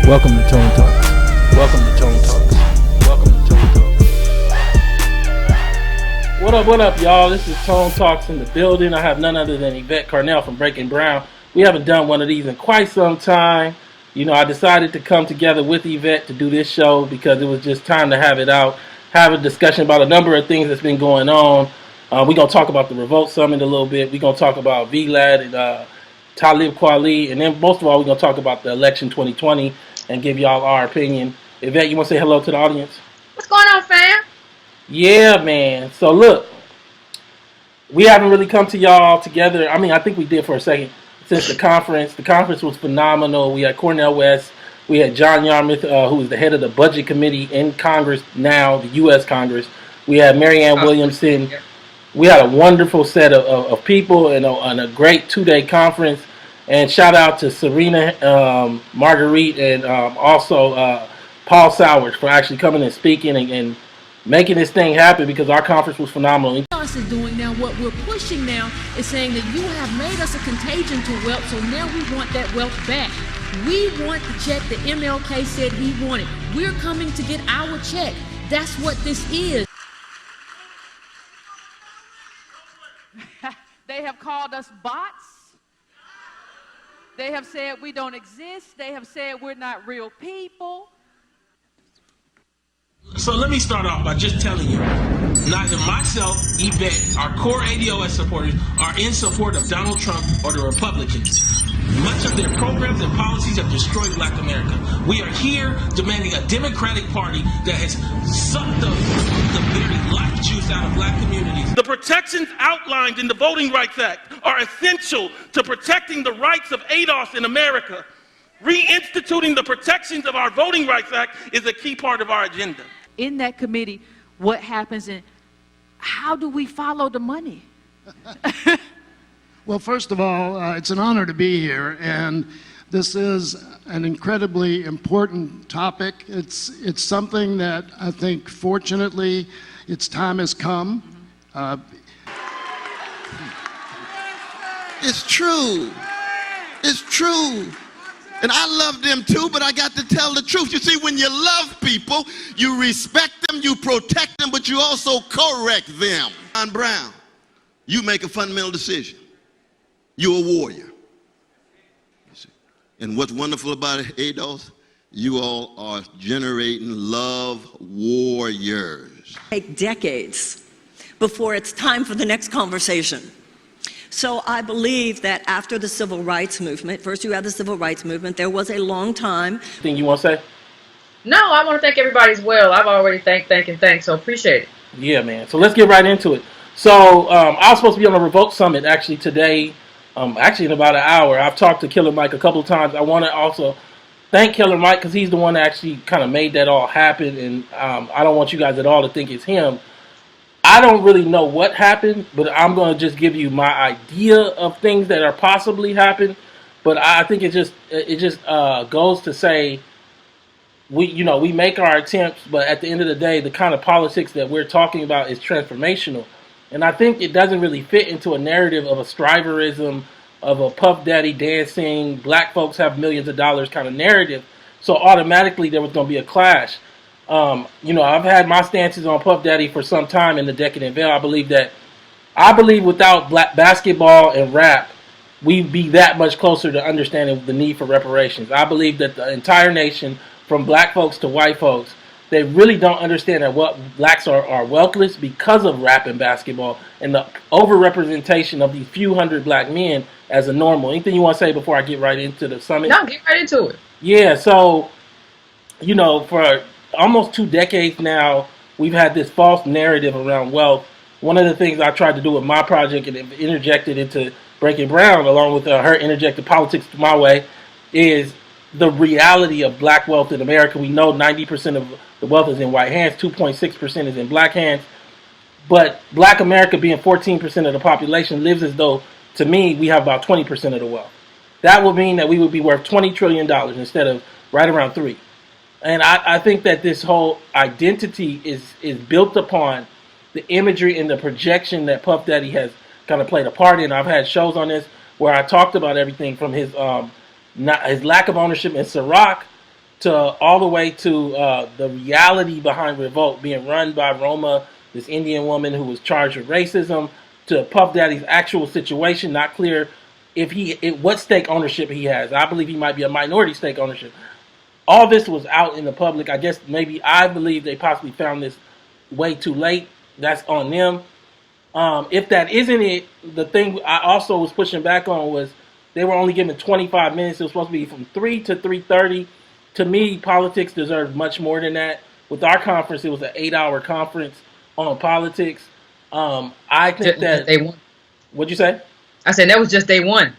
Welcome to Tone Talks. Welcome to Tone Talks. Welcome to Tone Talks. What up, y'all? This is Tone Talks in the building. I have none other than Yvette Carnell from Breaking Brown. We haven't done one of these in quite some time. You know, I decided to come together with Yvette to do this show because it was just time to have it out, have a discussion about a number of things that's been going on. We're going to talk about the Revolt Summit a little bit. We're going to talk about VLAD-Talib Kweli. And then most of all, we're going to talk about the election 2020 and give y'all our opinion. Yvette, you want to say hello to the audience? What's going on, fam? Yeah, man. So look, we haven't really come to y'all together. I mean, I think we did for a second since the conference. The conference was phenomenal. We had Cornel West. We had John Yarmouth, who is the head of the Budget Committee in Congress now, the U.S. Congress. We had Marianne Williamson. We had a wonderful set of people and a great two-day conference. And shout out to Serena, Marguerite, and also Paul Sowers for actually coming and speaking and making this thing happen because our conference was phenomenal. Us is doing now, what we're pushing now is saying that you have made us a contagion to wealth, so now we want that wealth back. We want the check that MLK said he wanted. We're coming to get our check. That's what this is. They have called us bots. They have said we don't exist. They have said we're not real people. So let me start off by just telling you, neither myself, Yvette, our core ADOS supporters are in support of Donald Trump or the Republicans. Much of their programs and policies have destroyed Black America. We are here demanding a Democratic Party that has sucked the very life juice out of Black communities. The protections outlined in the Voting Rights Act are essential to protecting the rights of ADOS in America. Reinstituting the protections of our Voting Rights Act is a key part of our agenda. In that committee, what happens and how do we follow the money? Well, first of all, it's an honor to be here, and this is an incredibly important topic. It's something that I think, fortunately, its time has come. It's true. It's true. And I love them too, but I got to tell the truth. You see, when you love people, you respect them, you protect them, but you also correct them. John Brown, you make a fundamental decision. You're a warrior. And what's wonderful about ADOS, you all are generating love warriors. Take decades before it's time for the next conversation. So I believe that after the civil rights movement, first you had the civil rights movement, there was a long time. Anything you want to say? No, I want to thank everybody as well. I've already thanked, so appreciate it. Yeah, man. So let's get right into it. So I was supposed to be on the Revolt Summit actually today, actually in about an hour. I've talked to Killer Mike a couple of times. I want to also thank Killer Mike because he's the one that actually kind of made that all happen. And I don't want you guys at all to think it's him. I don't really know what happened, but I'm going to just give you my idea of things that are possibly happened. But I think it just goes to say we make our attempts, but at the end of the day, the kind of politics that we're talking about is transformational. And I think it doesn't really fit into a narrative of a striverism, of a Puff Daddy dancing, black folks have millions of dollars kind of narrative. So automatically there was going to be a clash. I've had my stances on Puff Daddy for some time in the Decadent Veil. I believe without black basketball and rap, we'd be that much closer to understanding the need for reparations. I believe that the entire nation, from black folks to white folks, they really don't understand that what blacks are wealthless because of rap and basketball and the overrepresentation of these few hundred black men as a normal. Anything you want to say before I get right into the summit? No, get right into it. Yeah, so, for almost 2 decades now, we've had this false narrative around wealth. One of the things I tried to do with my project and interjected into Breaking Brown, along with her interjected politics to my way, is the reality of black wealth in America. We know 90% of the wealth is in white hands, 2.6% is in black hands. But black America, being 14% of the population, lives as though, to me, we have about 20% of the wealth. That would mean that we would be worth $20 trillion instead of right around $3 trillion. And I think that this whole identity is built upon the imagery and the projection that Puff Daddy has kind of played a part in. I've had shows on this where I talked about everything from his lack of ownership in Ciroc to all the way to the reality behind Revolt being run by Roma, this Indian woman who was charged with racism, to Puff Daddy's actual situation, not clear what stake ownership he has. I believe he might be a minority stake ownership. All this was out in the public. I guess I believe they possibly found this way too late. That's on them. If that isn't it, the thing I also was pushing back on was they were only given 25 minutes. It was supposed to be from 3 to 3:30. To me, politics deserves much more than that. With our conference, it was an 8-hour conference on politics. I think that day one. What'd you say? I said that was just day one.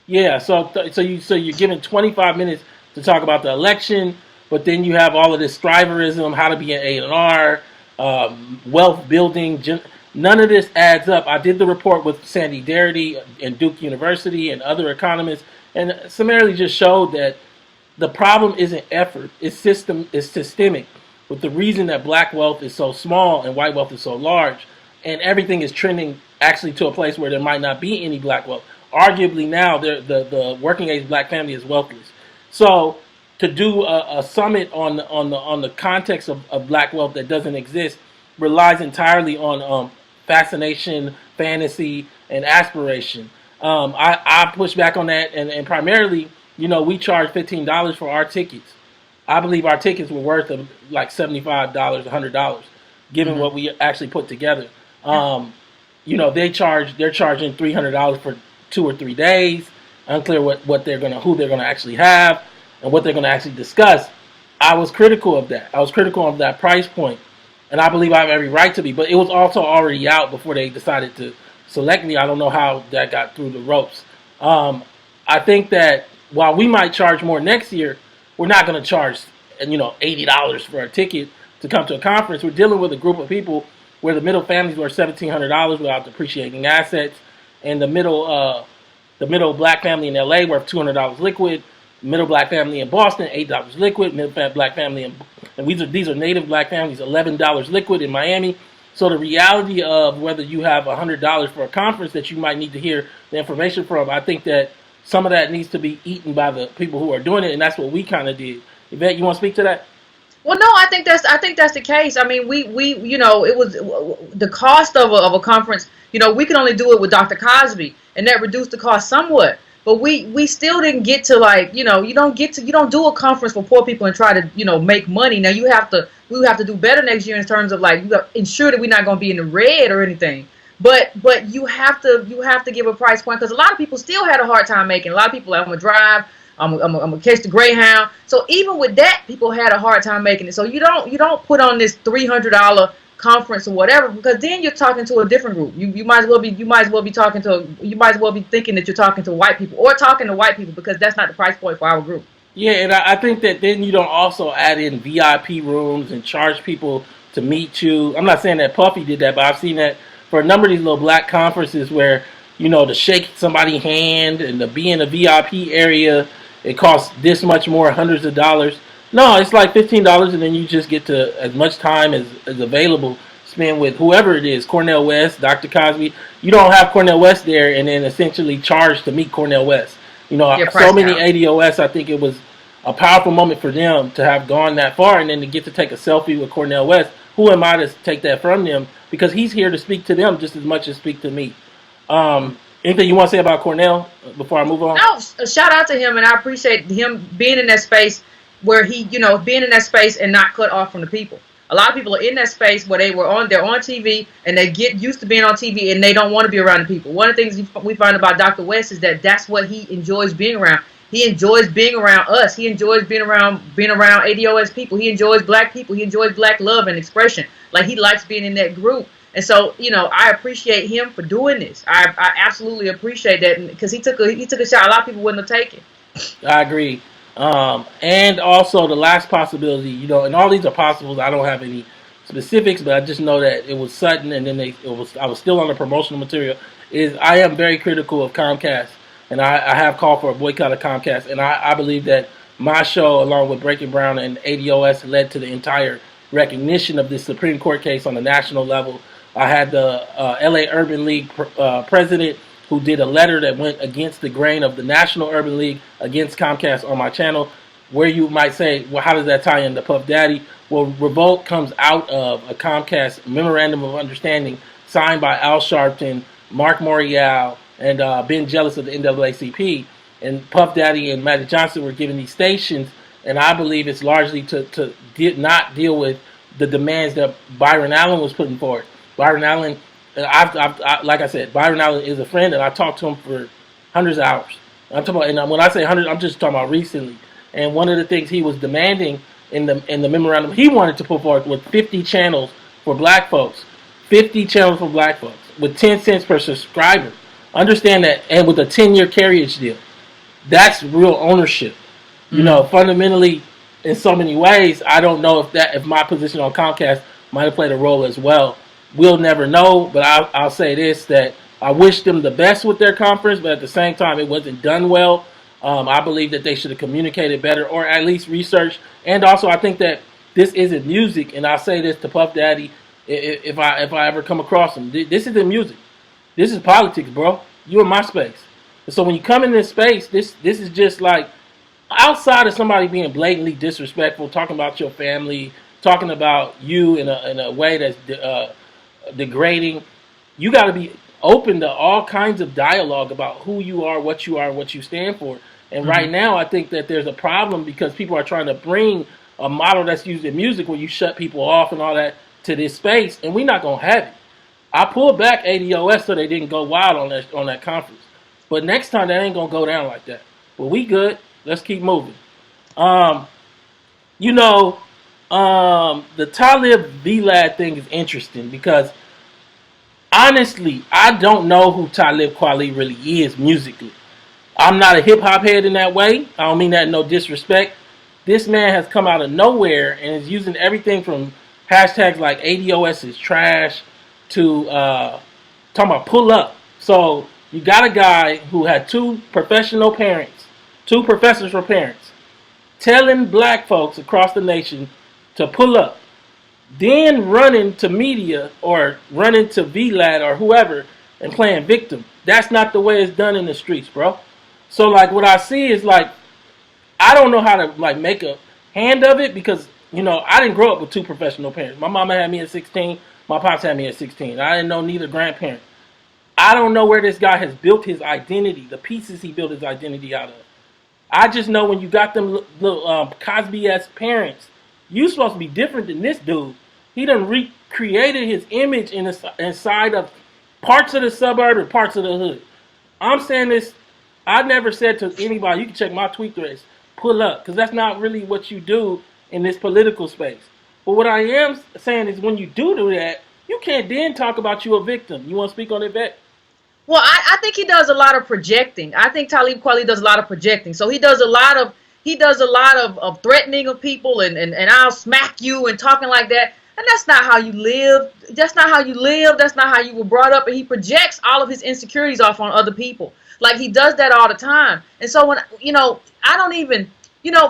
Yeah. So you're given 25 minutes to talk about the election, but then you have all of this striverism, how to be an A&R, wealth building. None of this adds up. I did the report with Sandy Darity and Duke University and other economists, and summarily just showed that the problem isn't effort; it's systemic. With the reason that black wealth is so small and white wealth is so large, and everything is trending actually to a place where there might not be any black wealth. Arguably now, the working age black family is wealthless. So to do a summit on the context of black wealth that doesn't exist relies entirely on fascination, fantasy, and aspiration. I push back on that, and primarily, we charge $15 for our tickets. I believe our tickets were worth like $75, $100, given what we actually put together. They're charging $300 for 2 or 3 days. Unclear who they're gonna actually have and what they're gonna actually discuss. I was critical of that. I was critical of that price point, and I believe I have every right to be. But it was also already out before they decided to select me. I don't know how that got through the ropes. I think that while we might charge more next year, we're not going to charge $80 for a ticket to come to a conference. We're dealing with a group of people where the middle families were $1,700 without depreciating assets, and the middle black family in LA worth $200 liquid. Middle black family in Boston, $8 liquid. Middle black family and these are native black families, $11 liquid in Miami. So the reality of whether you have $100 for a conference that you might need to hear the information from, I think that some of that needs to be eaten by the people who are doing it, and that's what we kind of did. Yvette, you want to speak to that? Well, no, I think that's the case. I mean, we it was the cost of a conference. We could only do it with Dr. Cosby, and that reduced the cost somewhat. But we still didn't get to you don't do a conference for poor people and try to make money. Now we have to do better next year in terms of ensure that we're not going to be in the red or anything. But you have to give a price point, because a lot of people still had a hard time making. A lot of people I'm gonna drive, I'm gonna catch the Greyhound. So even with that, people had a hard time making it. So you don't put on this $300 conference or whatever, because then you're talking to a different group. You might as well be thinking that you're talking to white people, or talking to white people, because that's not the price point for our group. Yeah, and I think that then you don't also add in VIP rooms and charge people to meet you. I'm not saying that Puffy did that, but I've seen that for a number of these little black conferences where, to shake somebody's hand and to be in a VIP area, it costs this much more, hundreds of dollars. No, it's like $15, and then you just get to as much time as available spend with whoever it is, Cornel West, Dr. Cosby. You don't have Cornel West there and then essentially charge to meet Cornel West. So many ADOS, I think it was a powerful moment for them to have gone that far, and then to get to take a selfie with Cornel West. Who am I to take that from them? Because he's here to speak to them just as much as speak to me. Anything you want to say about Cornel before I move on? No, shout out to him, and I appreciate him being in that space where he, being in that space and not cut off from the people. A lot of people are in that space where they're on TV, and they get used to being on TV, and they don't want to be around the people. One of the things we find about Dr. West is that that's what he enjoys being around. He enjoys being around us. He enjoys being around ADOS people. He enjoys black people. He enjoys black love and expression. Like, he likes being in that group. And so, I appreciate him for doing this. I absolutely appreciate that, because he took a shot a lot of people wouldn't have taken. I agree. And also the last possibility, and all these are possibles. I don't have any specifics, but I just know that it was sudden, and then I was still on the promotional material. I am very critical of Comcast, and I have called for a boycott of Comcast, and I believe that my show, along with Breaking Brown and ADOS, led to the entire recognition of this Supreme Court case on the national level. I had the LA Urban League president who did a letter that went against the grain of the National Urban League against Comcast on my channel. where you might say, well, how does that tie into Puff Daddy? Well, Revolt comes out of a Comcast memorandum of understanding signed by Al Sharpton, Mark Morial, and Ben Jealous of the NAACP. And Puff Daddy and Magic Johnson were given these stations, and I believe it's largely to not deal with the demands that Byron Allen was putting forward. Byron Allen, like I said, Byron Allen is a friend, and I talked to him for hundreds of hours. I'm talking about, and when I say hundreds, I'm just talking about recently. And one of the things he was demanding in the memorandum he wanted to put forward was 50 channels for black folks. 50 channels for black folks with 10 cents per subscriber. Understand that, and with a 10-year carriage deal. That's real ownership. You know, fundamentally, in so many ways, I don't know if my position on Comcast might have played a role as well. We'll never know, but I'll say this, that I wish them the best with their conference, but at the same time, it wasn't done well. I believe that they should have communicated better, or at least researched. And also, I think that this isn't music, and I'll say this to Puff Daddy, if I ever come across him. This isn't music. This is politics, bro. You're in my space. And so when you come in this space, this is just like, outside of somebody being blatantly disrespectful, talking about your family, talking about you in a way that's degrading, you got to be open to all kinds of dialogue about who you are, what you stand for. And right now, I think that there's a problem because people are trying to bring a model that's used in music where you shut people off and all that to this space, and we're not going to have it. I pulled back ADOS so they didn't go wild on that conference. But next time, that ain't going to go down like that. But we good. Let's keep moving. The Talib VLAD thing is interesting because honestly, I don't know who Talib Kweli really is musically. I'm not a hip-hop head in that way. I don't mean that in no disrespect. This man has come out of nowhere and is using everything from hashtags like ADOS is trash to talking about pull up. So you got a guy who had two professional parents, two professors for parents, telling black folks across the nation to pull up, then running to media or running to VLAD or whoever and playing victim. That's not the way it's done in the streets, bro. So like what I see is like, I don't know how to like make a hand of it because, I didn't grow up with two professional parents. My mama had me at 16. My pops had me at 16. I didn't know neither grandparent. I don't know where this guy has built his identity, the pieces he built his identity out of. I just know when you got them little Cosby-esque parents, you supposed to be different than this dude. He done recreated his image inside of parts of the suburb and parts of the hood. I'm saying this, I never said to anybody, you can check my tweet threads, pull up, because that's not really what you do in this political space. But what I am saying is when you do that, you can't then talk about you a victim. You want to speak on it, Yvette? Well, I think he does a lot of projecting. I think Talib Kweli does a lot of projecting. So he does a lot of threatening of people and I'll smack you and talking like that. And that's not how you live. That's not how you live. That's not how you were brought up. And he projects all of his insecurities off on other people. Like he does that all the time. And so when, I don't even,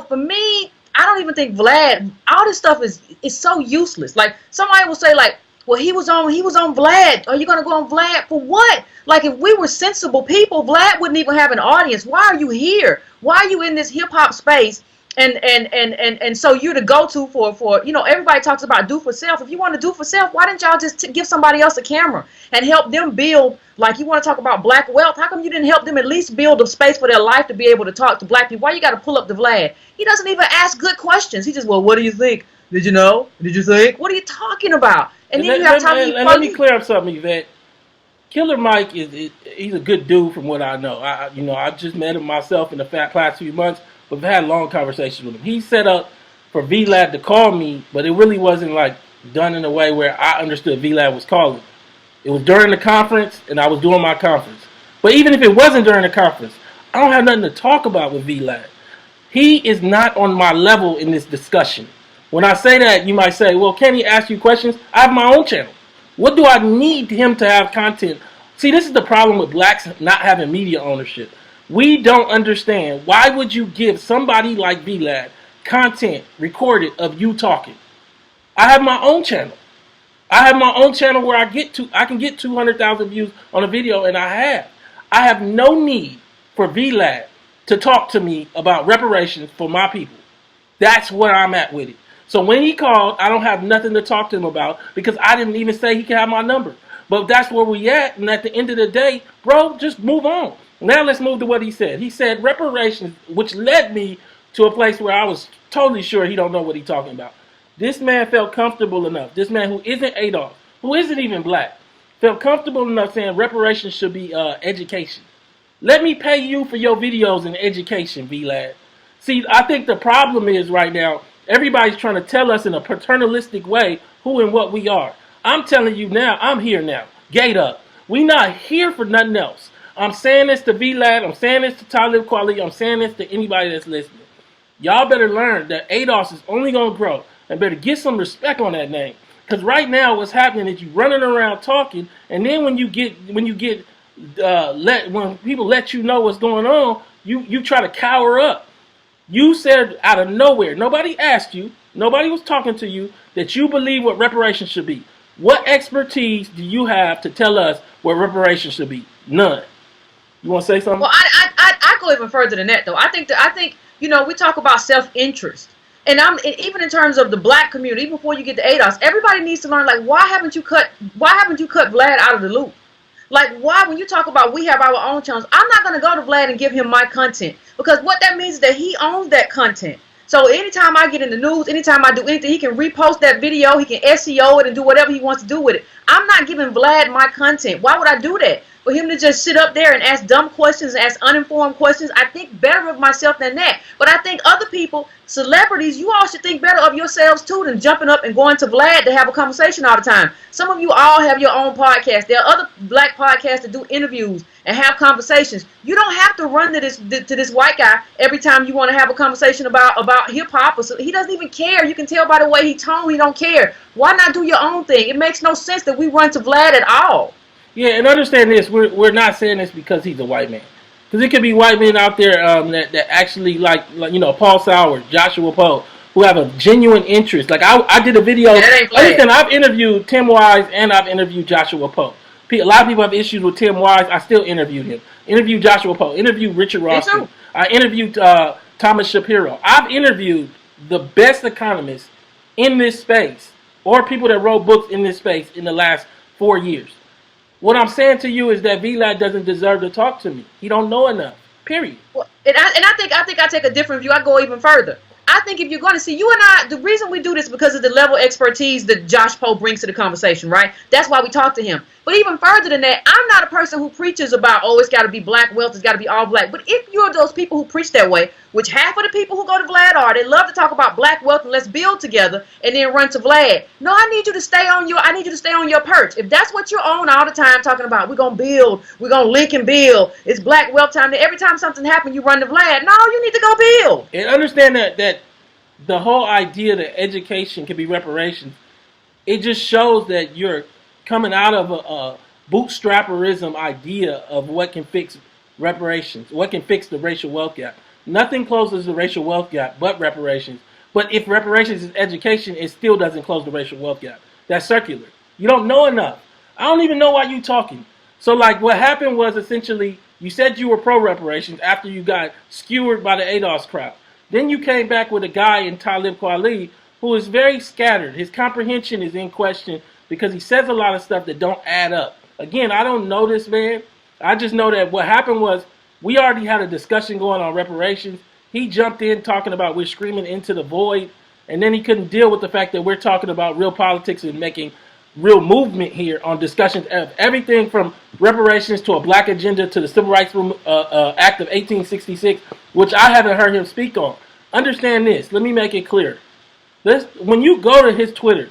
for me, I don't even think Vlad, all this stuff is so useless. Like somebody will say like, well, he was on Vlad. Are you going to go on Vlad for what? Like if we were sensible people, Vlad wouldn't even have an audience. Why are you here? Why are you in this hip hop space? And so you're the go-to for everybody talks about do for self. If you want to do for self, why didn't y'all just give somebody else a camera and help them build? Like you want to talk about black wealth, how come you didn't help them at least build a space for their life to be able to talk to black people? Why you got to pull up the Vlad? He doesn't even ask good questions. He just, well, what do you think? Did you know? Did you think? What are you talking about? And then you have let me clear up something, Yvette. Killer Mike he's a good dude from what I know. I just met him myself in the past few months. But I've had long conversations with him. He set up for VLAD to call me, but it really wasn't like done in a way where I understood VLAD was calling. It was during the conference, and I was doing my conference. But even if it wasn't during the conference, I don't have nothing to talk about with VLAD. He is not on my level in this discussion. When I say that, you might say, well, can he ask you questions? I have my own channel. What do I need him to have content? See, this is the problem with blacks not having media ownership. We don't understand. Why would you give somebody like VLAD content recorded of you talking? I have my own channel. I have my own channel where I can get 200,000 views on a video, and I have no need for VLAD to talk to me about reparations for my people. That's where I'm at with it. So when he called, I don't have nothing to talk to him about because I didn't even say he could have my number. But that's where we at, and at the end of the day, bro, just move on. Now let's move to what he said. He said reparations, which led me to a place where I was totally sure he don't know what he's talking about. This man felt comfortable enough. This man who isn't Adolf, who isn't even black, felt comfortable enough saying reparations should be education. Let me pay you for your videos in education, VLAD. See, I think the problem is right now, everybody's trying to tell us in a paternalistic way who and what we are. I'm telling you now, I'm here now. Gate up. We not here for nothing else. I'm saying this to VLAD. I'm saying this to Talib Kweli. I'm saying this to anybody that's listening. Y'all better learn that ADOS is only going to grow. And better get some respect on that name. Because right now what's happening is you running around talking. And then when people let you know what's going on, you try to cower up. You said out of nowhere, nobody asked you, nobody was talking to you, that you believe what reparations should be. What expertise do you have to tell us what reparations should be? None. You want to say something? Well, I go even further than that, though. I think we talk about self-interest, and even in terms of the black community, even before you get to ADOS, everybody needs to learn. Like, why haven't you cut Vlad out of the loop? Like, why, when you talk about we have our own channels, I'm not going to go to Vlad and give him my content, because what that means is that he owns that content. So anytime I get in the news, anytime I do anything, he can repost that video, he can SEO it and do whatever he wants to do with it. I'm not giving Vlad my content. Why would I do that? For him to just sit up there and ask dumb questions, ask uninformed questions, I think better of myself than that. But I think other people, celebrities, you all should think better of yourselves too than jumping up and going to Vlad to have a conversation all the time. Some of you all have your own podcast. There are other black podcasts that do interviews and have conversations. You don't have to run to this white guy every time you want to have a conversation about hip hop. Or so. He doesn't even care. You can tell by the way he tone, he don't care. Why not do your own thing? It makes no sense that we run to Vlad at all. Yeah, and understand this, we're not saying this because he's a white man. Because it could be white men out there that actually like Paul Sauer, Joshua Poe, who have a genuine interest. Like I did a video. Listen, I've interviewed Tim Wise and I've interviewed Joshua Poe. A lot of people have issues with Tim Wise. I still interviewed him. Interviewed Joshua Poe. Interviewed Richard Roskin. I interviewed Thomas Shapiro. I've interviewed the best economists in this space, or people that wrote books in this space in the last 4 years. What I'm saying to you is that VLAD doesn't deserve to talk to me. He don't know enough. Period. Well, and I think I take a different view. I go even further. I think if you're going to see, you and I, the reason we do this is because of the level of expertise that Josh Poe brings to the conversation, right? That's why we talk to him. But even further than that, I'm not a person who preaches about, oh, it's got to be black wealth, it's got to be all black. But if you're those people who preach that way, which half of the people who go to Vlad are, they love to talk about black wealth and let's build together and then run to Vlad. No, I need you to stay on your perch. If that's what you're on all the time talking about, we're going to build, we're going to link and build, it's black wealth time, then every time something happens, you run to Vlad. No, you need to go build. And understand that the whole idea that education can be reparations, it just shows that you're coming out of a bootstrapperism idea of what can fix reparations, what can fix the racial wealth gap. Nothing closes the racial wealth gap but reparations. But if reparations is education, it still doesn't close the racial wealth gap. That's circular. You don't know enough. I don't even know why you talking. So like what happened was essentially you said you were pro reparations after you got skewered by the ADOS crowd. Then you came back with a guy in Talib Kweli who is very scattered. His comprehension is in question because he says a lot of stuff that don't add up. Again, I don't know this man. I just know that what happened was we already had a discussion going on reparations. He jumped in talking about we're screaming into the void. And then he couldn't deal with the fact that we're talking about real politics and making real movement here on discussions of everything from reparations to a black agenda to the Civil Rights Act of 1866, which I haven't heard him speak on. Understand this. Let me make it clear. When you go to his Twitter,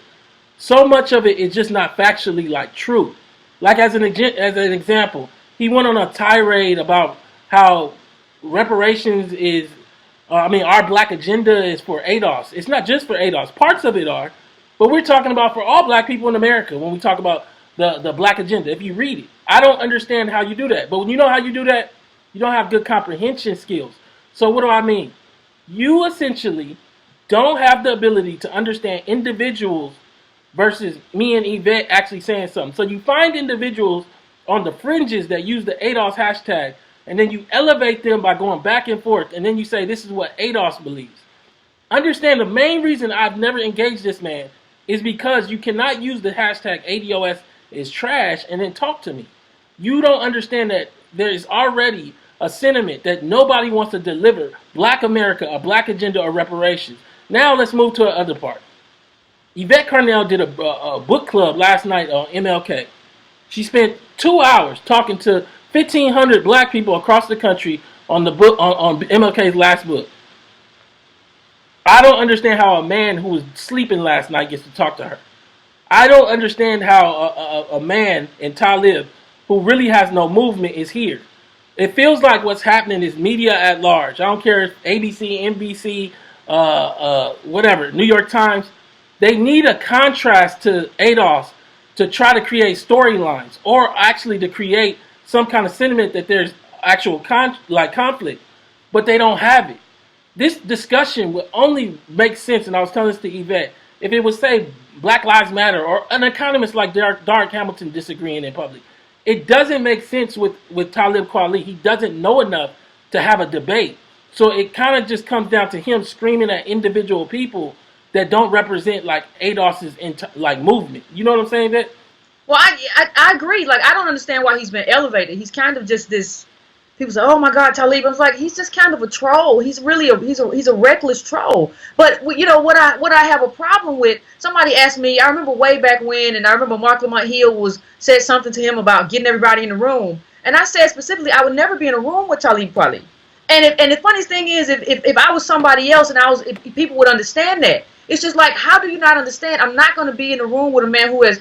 so much of it is just not factually like true. Like as an example, he went on a tirade about how reparations is, our black agenda is for ADOS. It's not just for ADOS. Parts of it are. But we're talking about for all black people in America when we talk about the black agenda. If you read it, I don't understand how you do that. But when you know how you do that, you don't have good comprehension skills. So what do I mean? You essentially don't have the ability to understand individuals versus me and Yvette actually saying something. So you find individuals on the fringes that use the ADOS hashtag, and then you elevate them by going back and forth, and then you say this is what ADOS believes. Understand the main reason I've never engaged this man is because you cannot use the hashtag ADOS is trash and then talk to me. You don't understand that there is already a sentiment that nobody wants to deliver Black America, a Black agenda, or reparations. Now let's move to the other part. Yvette Carnell did a book club last night on MLK. She spent 2 hours talking to 1,500 Black people across the country on the book on MLK's last book. I don't understand how a man who was sleeping last night gets to talk to her. I don't understand how a man in Talib who really has no movement is here. It feels like what's happening is media at large. I don't care if ABC, NBC, whatever, New York Times. They need a contrast to ADOS to try to create storylines or actually to create some kind of sentiment that there's actual conflict, but they don't have it. This discussion would only make sense, and I was telling this to Yvette, if it would say Black Lives Matter or an economist like Dark Hamilton disagreeing in public. It doesn't make sense with Talib Kweli. He doesn't know enough to have a debate. So it kind of just comes down to him screaming at individual people that don't represent like ADOS's movement. You know what I'm saying, Yvette? Well, I agree. Like, I don't understand why he's been elevated. He's kind of just this. People say, "Oh my God, Talib." I was like, he's just kind of a troll. He's really he's a reckless troll. But you know what I have a problem with? Somebody asked me. I remember way back when, and I remember Mark Lamont Hill said something to him about getting everybody in the room, and I said specifically, I would never be in a room with Talib Kweli. And the funniest thing is, if I was somebody else and if people would understand that. It's just like, how do you not understand? I'm not going to be in a room with a man who is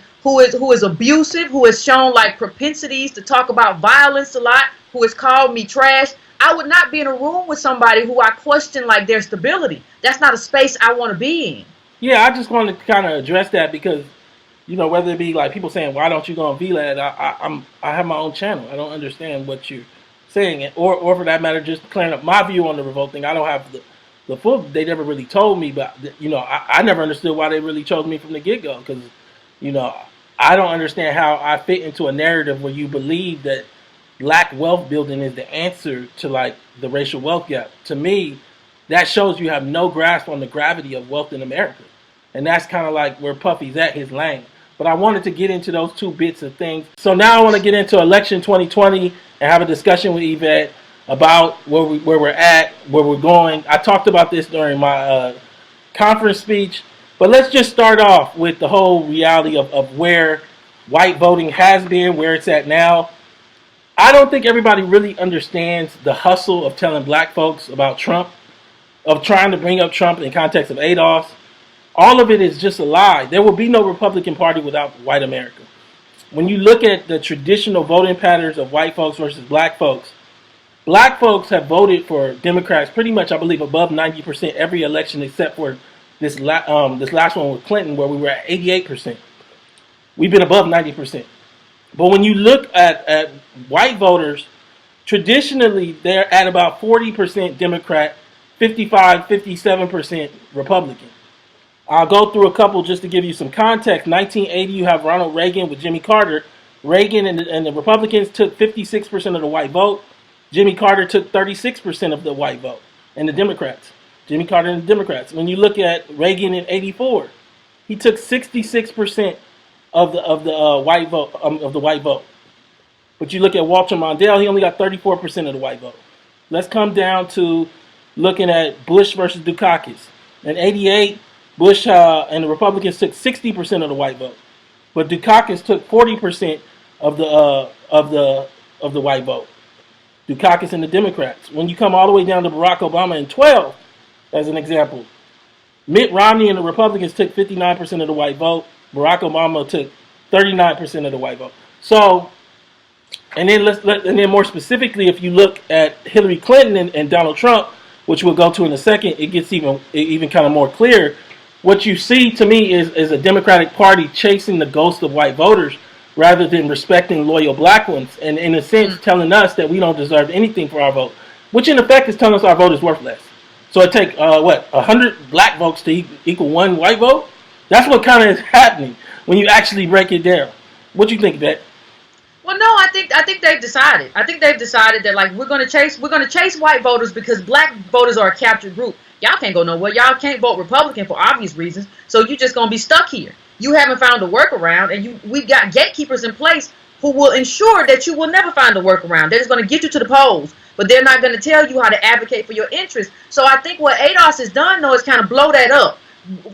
abusive, who has shown like propensities to talk about violence a lot, who has called me trash. I would not be in a room with somebody who I question like their stability. That's not a space I want to be in. Yeah, I just wanted to kind of address that because, you know, whether it be like people saying, why don't you go on VLAD? I have my own channel. I don't understand what you're saying. Or for that matter, just clearing up my view on the revolt thing. I don't have the full, they never really told me, but, you know, I never understood why they really chose me from the get-go because, you know, I don't understand how I fit into a narrative where you believe that Black wealth building is the answer to, like, the racial wealth gap. To me, that shows you have no grasp on the gravity of wealth in America. And that's kind of like where Puffy's at, his lane. But I wanted to get into those two bits of things. So now I want to get into election 2020 and have a discussion with Yvette about where we're at, where we're going. I talked about this during my conference speech, but let's just start off with the whole reality of where white voting has been, where it's at now. I don't think everybody really understands the hustle of telling Black folks about Trump, of trying to bring up Trump in context of ADOS. All of it is just a lie. There will be no Republican Party without white America. When you look at the traditional voting patterns of white folks versus Black folks have voted for Democrats pretty much, I believe, above 90% every election except for this last one with Clinton where we were at 88%. We've been above 90%. But when you look at white voters, traditionally they're at about 40% Democrat, 55, 57% Republican. I'll go through a couple just to give you some context. 1980, you have Ronald Reagan with Jimmy Carter. Reagan and the Republicans took 56% of the white vote. Jimmy Carter took 36% of the white vote, and the Democrats. Jimmy Carter and the Democrats. When you look at Reagan in '84, he took 66% of the white vote. But you look at Walter Mondale, he only got 34% of the white vote. Let's come down to looking at Bush versus Dukakis. In '88, Bush and the Republicans took 60% of the white vote, but Dukakis took 40% of the white vote. Dukakis and the Democrats. When you come all the way down to Barack Obama in 12, as an example, Mitt Romney and the Republicans took 59% of the white vote. Barack Obama took 39% of the white vote. So, and then more specifically, if you look at Hillary Clinton and Donald Trump, which we'll go to in a second, it gets even kind of more clear. What you see to me is a Democratic Party chasing the ghost of white voters rather than respecting loyal Black ones, and in a sense telling us that we don't deserve anything for our vote, which in effect is telling us our vote is worthless. So it takes 100 Black votes to equal one white vote? That's what kind of is happening when you actually break it down. What do you think, Yvette? Well, no, I think they've decided. I think they've decided that like we're gonna chase white voters because black voters are a captured group. Y'all can't go nowhere. Y'all can't vote Republican for obvious reasons. So you're just gonna be stuck here. You haven't found a workaround, and we've got gatekeepers in place who will ensure that you will never find a workaround. They're just gonna get you to the polls, but they're not gonna tell you how to advocate for your interests. So I think what ADOS has done though is kind of blow that up.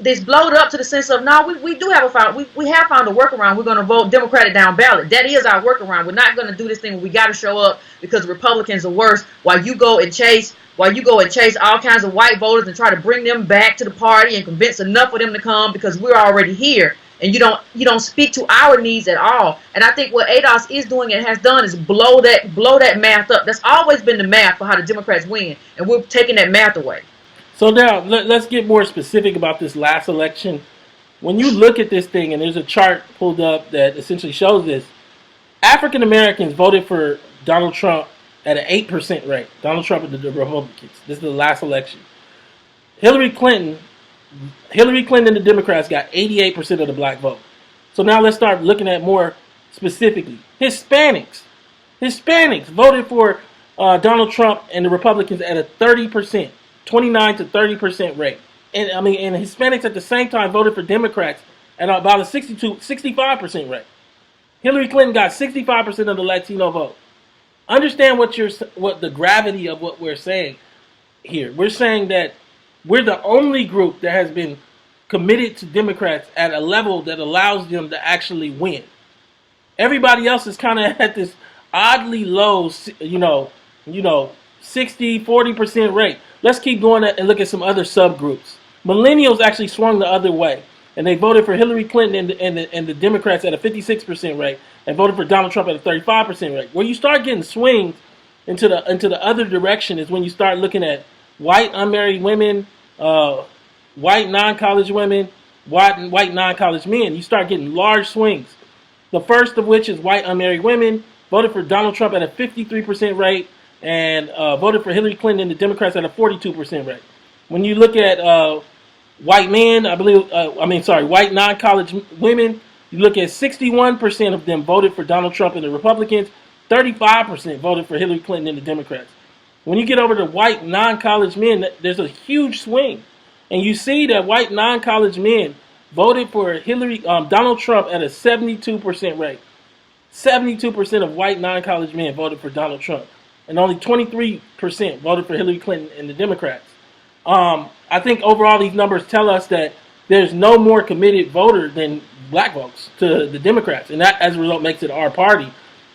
This blowed up to the sense of no, we do have we have found a workaround. We're going to vote Democratic down ballot. That is our workaround. We're not going to do this thing where we got to show up because Republicans are worse. While you go and chase all kinds of white voters and try to bring them back to the party and convince enough of them to come because we're already here. And you don't speak to our needs at all. And I think what ADOS is doing and has done is blow that math up. That's always been the math for how the Democrats win, and we're taking that math away. So now, let's get more specific about this last election. When you look at this thing, and there's a chart pulled up that essentially shows this, African Americans voted for Donald Trump at an 8% rate. Donald Trump and the Republicans. This is the last election. Hillary Clinton and the Democrats got 88% of the black vote. So now let's start looking at more specifically. Hispanics voted for Donald Trump and the Republicans at a 30%. 29 to 30% rate. And Hispanics at the same time voted for Democrats at about a 65% rate. Hillary Clinton got 65% of the Latino vote. Understand what the gravity of what we're saying here. We're saying that we're the only group that has been committed to Democrats at a level that allows them to actually win. Everybody else is kind of at this oddly low, 60, 40% rate. Let's keep going and look at some other subgroups. Millennials actually swung the other way, and they voted for Hillary Clinton and the Democrats at a 56% rate, and voted for Donald Trump at a 35% rate. Where you start getting swings into the other direction is when you start looking at white unmarried women, white non-college women, white non-college men. You start getting large swings. The first of which is white unmarried women voted for Donald Trump at a 53% rate, and voted for Hillary Clinton and the Democrats at a 42% rate. When you look at white men, white non-college women, you look at 61% of them voted for Donald Trump and the Republicans, 35% voted for Hillary Clinton and the Democrats. When you get over to white non-college men, there's a huge swing. And you see that white non-college men voted for Donald Trump at a 72% rate. 72% of white non-college men voted for Donald Trump. And only 23% voted for Hillary Clinton and the Democrats. I think overall these numbers tell us that there's no more committed voter than black votes to the Democrats. And that, as a result, makes it our party,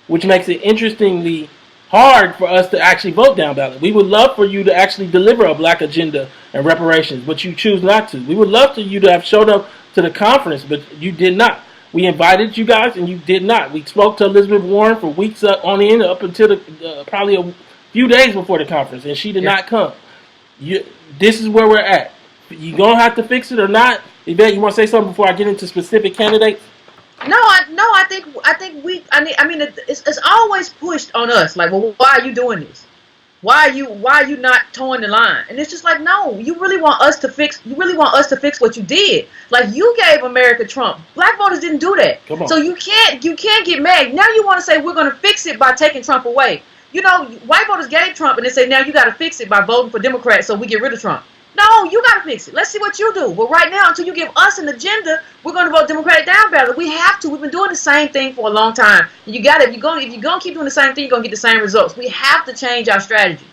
which makes it interestingly hard for us to actually vote down ballot. We would love for you to actually deliver a black agenda and reparations, but you choose not to. We would love for you to have showed up to the conference, but you did not. We invited you guys, and you did not. We spoke to Elizabeth Warren for weeks on end, up until probably a few days before the conference, and she did not come. This is where we're at. You gonna have to fix it or not? Yvette, you want to say something before I get into specific candidates? I think it's always pushed on us. Like, well, why are you doing this? Why are you not towing the line? And it's just like, no, you really want us to fix what you did. Like, you gave America Trump. Black voters didn't do that. Come on. So you can't get mad. Now you want to say we're going to fix it by taking Trump away. White voters gave Trump, and they say now you got to fix it by voting for Democrats so we get rid of Trump. No, you got to fix it. Let's see what you do. But right now, until you give us an agenda, we're going to vote Democratic down ballot. We have to. We've been doing the same thing for a long time. And if you're going to keep doing the same thing, you're going to get the same results. We have to change our strategy.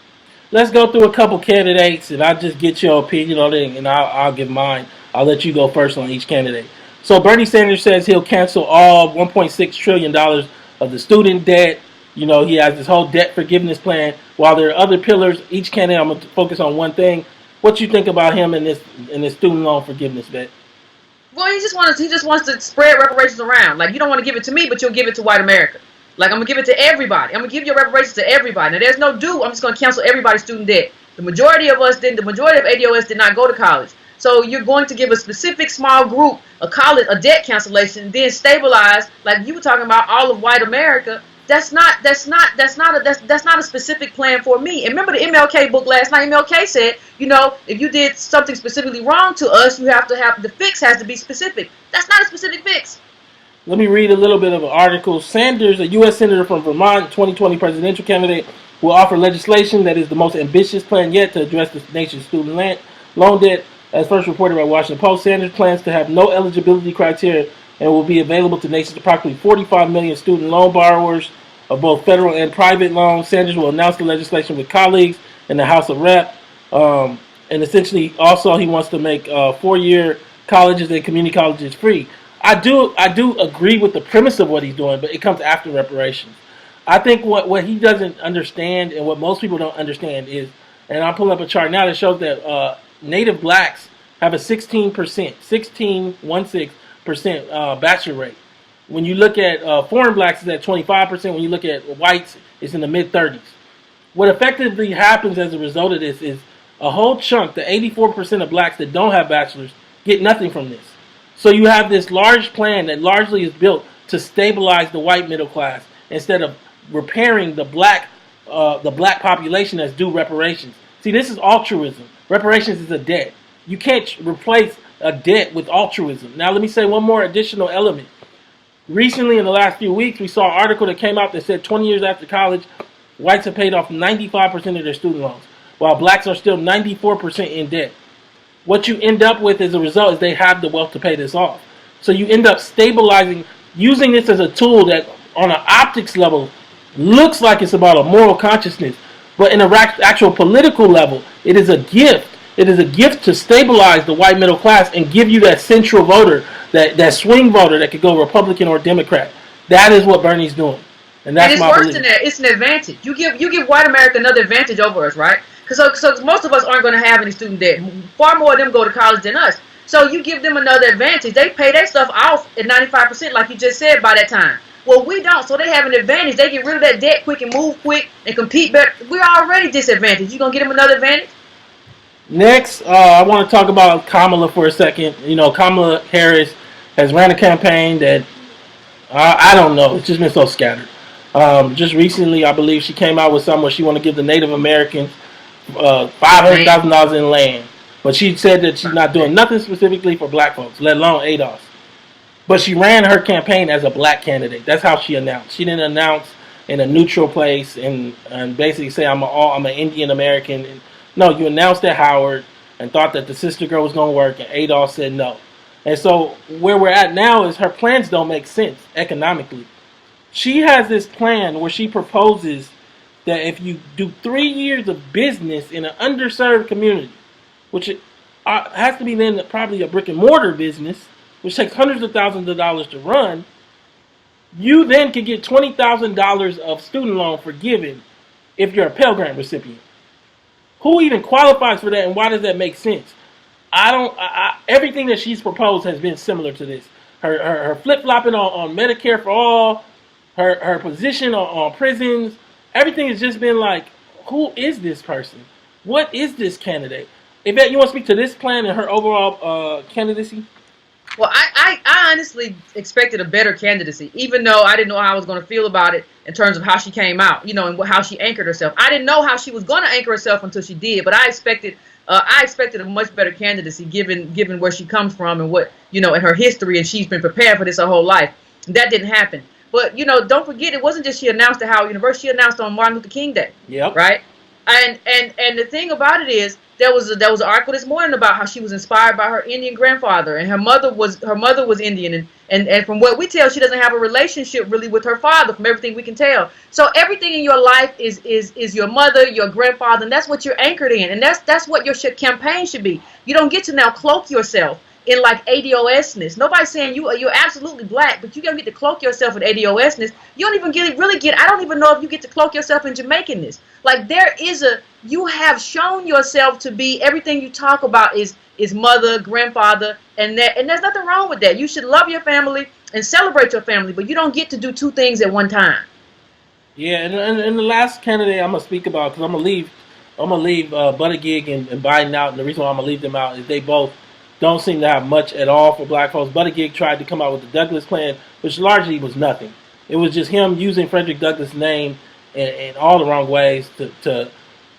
Let's go through a couple candidates, and I'll just get your opinion on it, and I'll give mine. I'll let you go first on each candidate. So Bernie Sanders says he'll cancel all $1.6 trillion of the student debt. He has this whole debt forgiveness plan. While there are other pillars, each candidate, I'm going to focus on one thing. What you think about him in this student loan forgiveness bet? Well, he just wants to spread reparations around. Like, you don't want to give it to me, but you'll give it to white America. Like, I'm going to give it to everybody. I'm going to give your reparations to everybody. Now, there's no due. I'm just going to cancel everybody's student debt. The majority of ADOS did not go to college. So you're going to give a specific small group a debt cancellation, and then stabilize, like you were talking about, all of white America. That's not a specific plan for me. And remember the MLK book last night. MLK said, if you did something specifically wrong to us, you have to have the fix has to be specific. That's not a specific fix. let me read a little bit of an article. Sanders, a U.S. Senator from Vermont, 2020 presidential candidate, will offer legislation that is the most ambitious plan yet to address the nation's student loan debt. As first reported by Washington Post, Sanders plans to have no eligibility criteria and will be available to the nation's approximately 45 million student loan borrowers of both federal and private loans. Sanders will announce the legislation with colleagues in the House of Rep. And essentially, also, he wants to make 4-year colleges and community colleges free. I do agree with the premise of what he's doing, but it comes after reparations. I think what he doesn't understand and what most people don't understand is, and I'll pull up a chart now that shows that Native blacks have a 16% bachelor rate. When you look at foreign blacks, it's at 25%. When you look at whites, it's in the mid-30s. What effectively happens as a result of this is a whole chunk, the 84% of blacks that don't have bachelors, get nothing from this. So you have this large plan that largely is built to stabilize the white middle class instead of repairing the black population that's due reparations. See, this is altruism. Reparations is a debt. You can't replace a debt with altruism. Now, let me say one more additional element. Recently, in the last few weeks, we saw an article that came out that said 20 years after college, whites have paid off 95% of their student loans, while blacks are still 94% in debt. What you end up with as a result is they have the wealth to pay this off. So you end up stabilizing, using this as a tool that on an optics level looks like it's about a moral consciousness, but in an actual political level, it is a gift. It is a gift to stabilize the white middle class and give you that central voter, that swing voter that could go Republican or Democrat. That is what Bernie's doing. And that's my belief. And it's worse than that. It's an advantage. You give white America another advantage over us, right? Because so most of us aren't going to have any student debt. Far more of them go to college than us. So you give them another advantage. They pay their stuff off at 95%, like you just said, by that time. Well, we don't, so they have an advantage. They get rid of that debt quick and move quick and compete better. We're already disadvantaged. You going to get them another advantage? Next, I want to talk about Kamala for a second. You know, Kamala Harris has ran a campaign that, I don't know, it's just been so scattered. Just recently, I believe she came out with something where she want to give the Native Americans $500,000 in land. But she said that she's not doing nothing specifically for black folks, let alone ADOS. But she ran her campaign as a black candidate. That's how she announced. She didn't announce in a neutral place and basically say I'm an Indian American. No, you announced at Howard and thought that the sister girl was going to work, and ADOS said no. And so where we're at now is her plans don't make sense economically. She has this plan where she proposes that if you do 3 years of business in an underserved community, which has to be then probably a brick and mortar business, which takes hundreds of thousands of dollars to run, you then can get $20,000 of student loan forgiven if you're a Pell Grant recipient. Who even qualifies for that, and why does that make sense? Everything that she's proposed has been similar to this. Her flip-flopping on Medicare for all, her position on prisons, everything has just been like, who is this person? What is this candidate? Yvette, you want to speak to this plan and her overall candidacy? Well, I honestly expected a better candidacy, even though I didn't know how I was going to feel about it in terms of how she came out, you know, and how she anchored herself. I didn't know how she was going to anchor herself until she did, but I expected a much better candidacy given where she comes from and what, you know, and her history, and she's been prepared for this her whole life. That didn't happen. But, you know, don't forget, it wasn't just she announced at Howard University, she announced on Martin Luther King Day. Yep. Right? And the thing about it is, there was an article this morning about how she was inspired by her Indian grandfather, and her mother was Indian, and from what we tell, she doesn't have a relationship really with her father, from everything we can tell. So everything in your life is your mother, your grandfather, and that's what you're anchored in, and that's what your campaign should be. You don't get to now cloak yourself in like ADOS-ness. Nobody's saying you're absolutely black, but you don't get to cloak yourself in ADOS-ness. You don't even I don't even know if you get to cloak yourself in Jamaican-ness. Like you have shown yourself to be everything you talk about is mother, grandfather, and there's nothing wrong with that. You should love your family and celebrate your family, but you don't get to do two things at one time. Yeah, and the last candidate I'm gonna speak about, because I'm gonna leave Buttigieg and Biden out, and the reason why I'm gonna leave them out is they both don't seem to have much at all for black folks. Buttigieg tried to come out with the Douglas plan, which largely was nothing. It was just him using Frederick Douglass' name in all the wrong ways to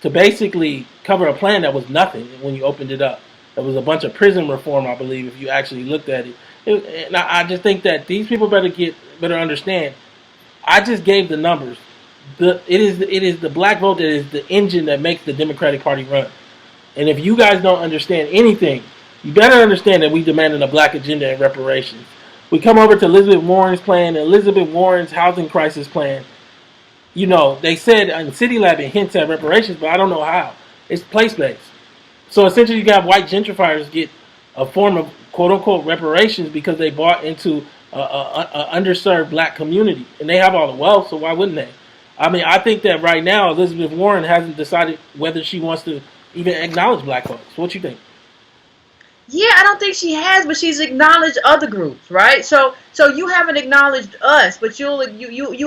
basically cover a plan that was nothing when you opened it up. There was a bunch of prison reform, I believe, if you actually looked at it. And I just think that these people better understand. I just gave the numbers. It is the black vote that is the engine that makes the Democratic Party run. And if you guys don't understand anything, you better understand that we demanded a black agenda and reparations. We come over to Elizabeth Warren's plan, Elizabeth Warren's housing crisis plan. You know, they said in City Lab it hints at reparations, but I don't know how. It's place-based. So essentially you got white gentrifiers get a form of quote-unquote reparations because they bought into a underserved black community. And they have all the wealth, so why wouldn't they? I mean, I think that right now Elizabeth Warren hasn't decided whether she wants to even acknowledge black folks. What you think? Yeah, I don't think she has, but she's acknowledged other groups, right? So you haven't acknowledged us, but you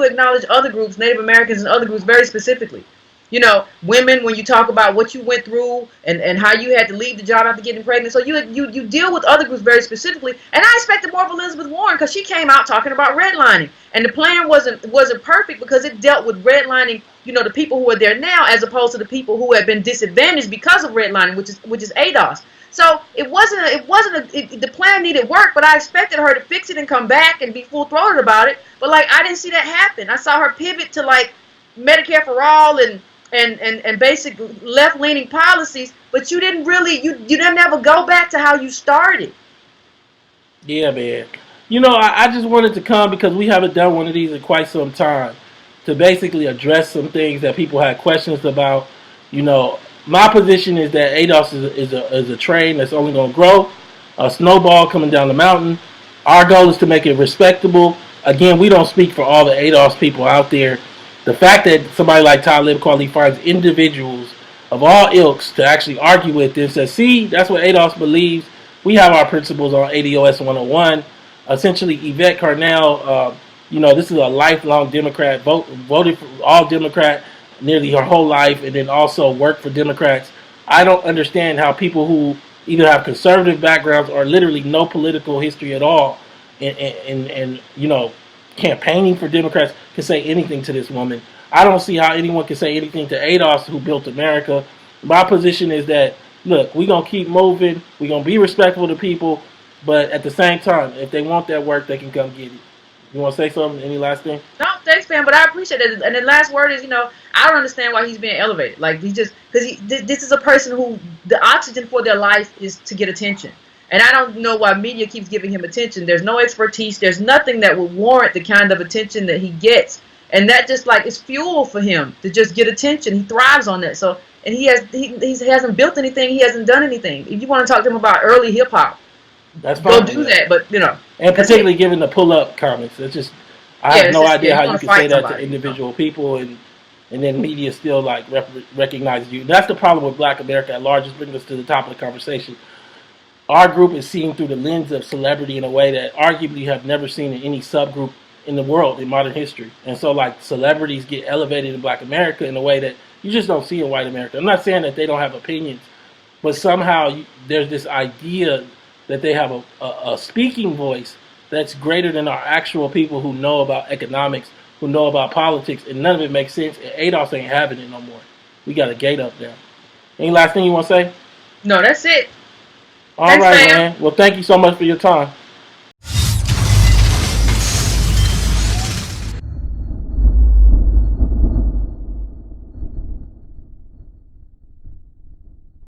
acknowledge other groups, Native Americans and other groups very specifically. You know, women, when you talk about what you went through and how you had to leave the job after getting pregnant. So you deal with other groups very specifically. And I expected more of Elizabeth Warren because she came out talking about redlining. And the plan wasn't perfect because it dealt with redlining, you know, the people who are there now as opposed to the people who have been disadvantaged because of redlining, which is ADOS. So the plan needed work, but I expected her to fix it and come back and be full-throated about it. But like I didn't see that happen. I saw her pivot to like Medicare for all and basic left-leaning policies, but you didn't really you didn't ever go back to how you started. Yeah, man. You know, I just wanted to come because we haven't done one of these in quite some time to basically address some things that people had questions about. You know, my position is that ADOS is a train that's only going to grow, a snowball coming down the mountain. Our goal is to make it respectable. Again, we don't speak for all the ADOS people out there. The fact that somebody like Talib Kweli finds individuals of all ilks to actually argue with and says, see, that's what ADOS believes. We have our principles on ADOS 101. Essentially, Yvette Carnell, you know, this is a lifelong Democrat, voted for all Democrat nearly her whole life, and then also worked for Democrats. I don't understand how people who either have conservative backgrounds or literally no political history at all and you know, campaigning for Democrats can say anything to this woman. I don't see how anyone can say anything to ADOS who built America. My position is that, look, we're going to keep moving. We're going to be respectful to people. But at the same time, if they want that work, they can come get it. You want to say something? Any last thing? No, thanks, man. But I appreciate it. And the last word is, you know, I don't understand why he's being elevated. Like, this is a person who the oxygen for their life is to get attention. And I don't know why media keeps giving him attention. There's no expertise. There's nothing that would warrant the kind of attention that he gets. And that just like is fuel for him to just get attention. He thrives on that. So, and he hasn't built anything. He hasn't done anything. If you want to talk to him about early hip hop, that's fine. Go do that. But you know, and particularly given the pull-up comments, it's just I have no idea how you can say that to individual people and then media still like recognizes you. That's the problem with Black America at large. Just bringing us to the top of the conversation. Our group is seen through the lens of celebrity in a way that arguably you have never seen in any subgroup in the world in modern history. And so like celebrities get elevated in Black America in a way that you just don't see in white America. I'm not saying that they don't have opinions, but somehow there's this idea that they have a speaking voice that's greater than our actual people who know about economics, who know about politics, and none of it makes sense. And ADOS ain't having it no more. We got a gate up there. Any last thing you want to say? No, that's it. All right, man. Well, thank you so much for your time.